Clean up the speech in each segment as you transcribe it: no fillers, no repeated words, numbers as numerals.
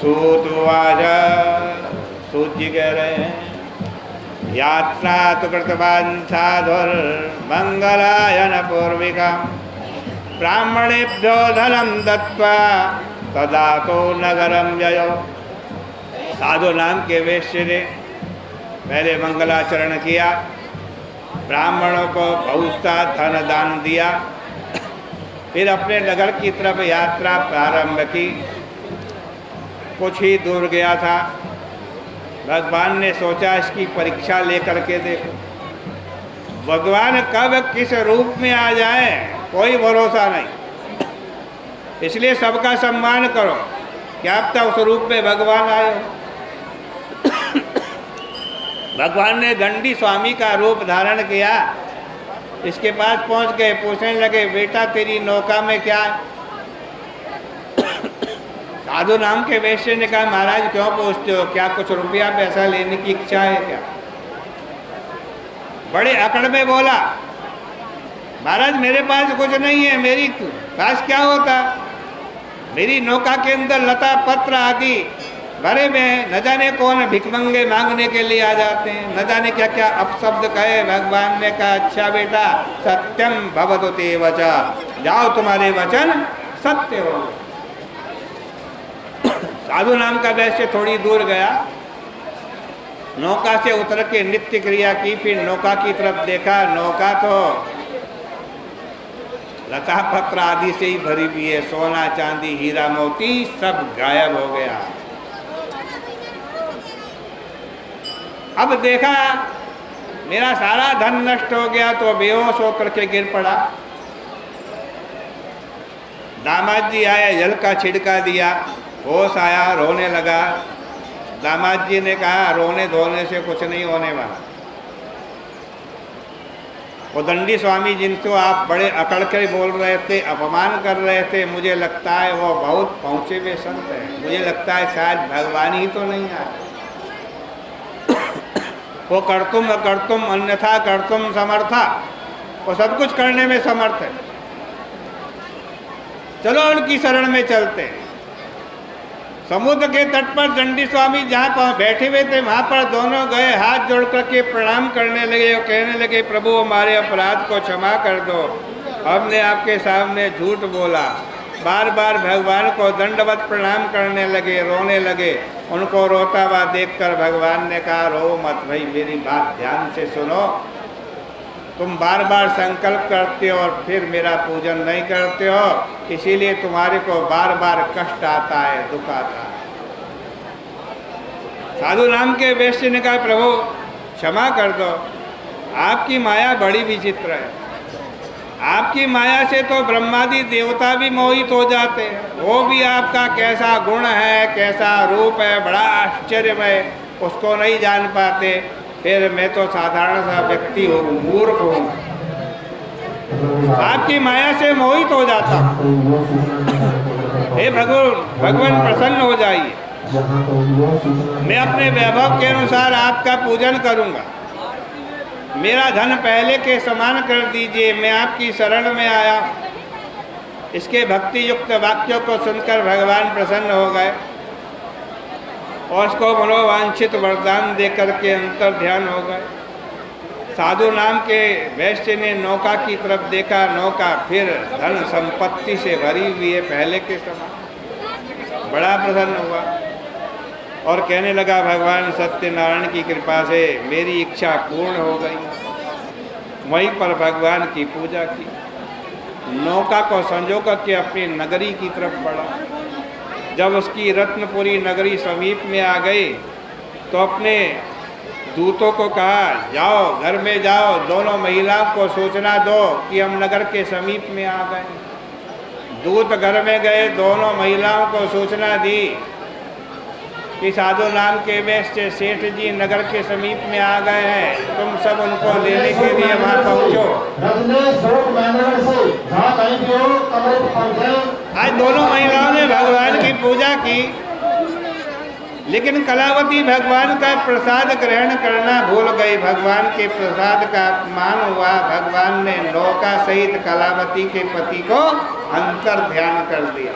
सूतुवाच, सूत जी कह रहे हैं, यात्रा तो कृतवान् साधुर्मंगलायन पूर्विका ब्राह्मणेभ्यो धनम दत्त्वा तदा तो नगरम जयो। साधु नाम के वेश्य ने पहले मंगलाचरण किया, ब्राह्मणों को बहुत सा धन दान दिया, फिर अपने नगर की तरफ यात्रा प्रारंभ की। कुछ ही दूर गया था, भगवान ने सोचा इसकी परीक्षा लेकर के देखो, भगवान कब किस रूप में आ जाए कोई भरोसा नहीं, इसलिए सबका सम्मान करो, क्या पता उस रूप में भगवान आए हो। भगवान ने दंडी स्वामी का रूप धारण किया, इसके पास पहुंच गए, पूछने लगे बेटा तेरी नौका में क्या है? साधु नाम के वैश्य ने कहा महाराज क्यों पूछते हो, क्या कुछ रुपया पैसा लेने की इच्छा है क्या? बड़े अकड़ में बोला महाराज मेरे पास कुछ नहीं है, मेरी पास क्या होता, मेरी नौका के अंदर लता पत्र आदि भरे में हैं, न जाने कौन भिखमंगे मांगने के लिए आ जाते हैं, न जाने क्या क्या अपशब्द कहे। भगवान ने कहा अच्छा बेटा सत्यम भवतु ते वचा, जाओ तुम्हारे वचन सत्य हो। साधु नाम का वैश्य थोड़ी दूर गया, नौका से उतर के नित्य क्रिया की, फिर नौका की तरफ देखा, नौका तो लता पत्र आदि से ही भरी हुई है, सोना चांदी हीरा मोती सब गायब हो गया। अब देखा मेरा सारा धन नष्ट हो गया, तो बेहोश होकर के गिर पड़ा। दामाद जी आए, जल का छिड़का दिया, होश आया, रोने लगा। दामाद जी ने कहा रोने धोने से कुछ नहीं होने वाला। वो दंडी स्वामी जिनको आप बड़े अकड़ कर बोल रहे थे, अपमान कर रहे थे, मुझे लगता है वो बहुत पहुँचे हुए संत हैं, मुझे लगता है शायद भगवान ही तो नहीं आए। वो कर्तुम अकर्तुम अन्यथा कर्तुम समर्था, वो सब कुछ करने में समर्थ है, चलो उनकी शरण में चलते हैं। समुद्र के तट पर दंडी स्वामी जहाँ बैठे हुए थे वहाँ पर दोनों गए, हाथ जोड़ करके प्रणाम करने लगे और कहने लगे प्रभु हमारे अपराध को क्षमा कर दो, हमने आपके सामने झूठ बोला। बार बार भगवान को दंडवत प्रणाम करने लगे, रोने लगे। उनको रोता हुआ देखकर भगवान ने कहा रो मत भाई, मेरी बात ध्यान से सुनो, तुम बार बार संकल्प करते हो और फिर मेरा पूजन नहीं करते हो, इसीलिए तुम्हारे को बार बार कष्ट आता है, दुख आता है। साधु नाम के वैश्य ने कहा प्रभु क्षमा कर दो, आपकी माया बड़ी विचित्र है, आपकी माया से तो ब्रह्मादि देवता भी मोहित हो जाते हैं, वो भी आपका कैसा गुण है, कैसा रूप है, बड़ा आश्चर्यमय, उसको नहीं जान पाते। फिर मैं तो साधारण सा व्यक्ति हूँ, मूर्ख हूँ, आपकी माया से मोहित हो जाता। हे भगवान प्रसन्न हो जाइए, मैं अपने वैभव के अनुसार आपका पूजन करूँगा, मेरा धन पहले के समान कर दीजिए, मैं आपकी शरण में आया। इसके भक्ति युक्त वाक्यों को सुनकर भगवान प्रसन्न हो गए और उसको मनोवांछित वरदान देकर के अंतर ध्यान हो गए। साधु नाम के वैश्य ने नौका की तरफ देखा, नौका फिर धन संपत्ति से भरी हुई है पहले के समान, बड़ा प्रसन्न हुआ और कहने लगा भगवान सत्यनारायण की कृपा से मेरी इच्छा पूर्ण हो गई। वहीं पर भगवान की पूजा की, नौका को संजो करके अपनी नगरी की तरफ बढ़ा। जब उसकी रत्नपुरी नगरी समीप में आ गई तो अपने दूतों को कहा जाओ घर में जाओ, दोनों महिलाओं को सूचना दो कि हम नगर के समीप में आ गए। दूत घर में गए, दोनों महिलाओं को सूचना दी कि साधु नाम के वैश्य सेठ जी नगर के समीप में आ गए हैं, तुम सब उनको लेने के लिए वहाँ पहुँचो। आज दोनों महिलाओं ने भगवान की पूजा की, लेकिन कलावती भगवान का प्रसाद ग्रहण करना भूल गई। भगवान के प्रसाद का अपमान हुआ। भगवान ने नौका सहित कलावती के पति को अंतर ध्यान कर दिया।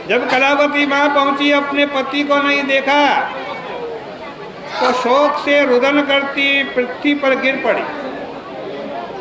जब कलावती माँ पहुंची, अपने पति को नहीं देखा तो शोक से रुदन करती पृथ्वी पर गिर पड़ी।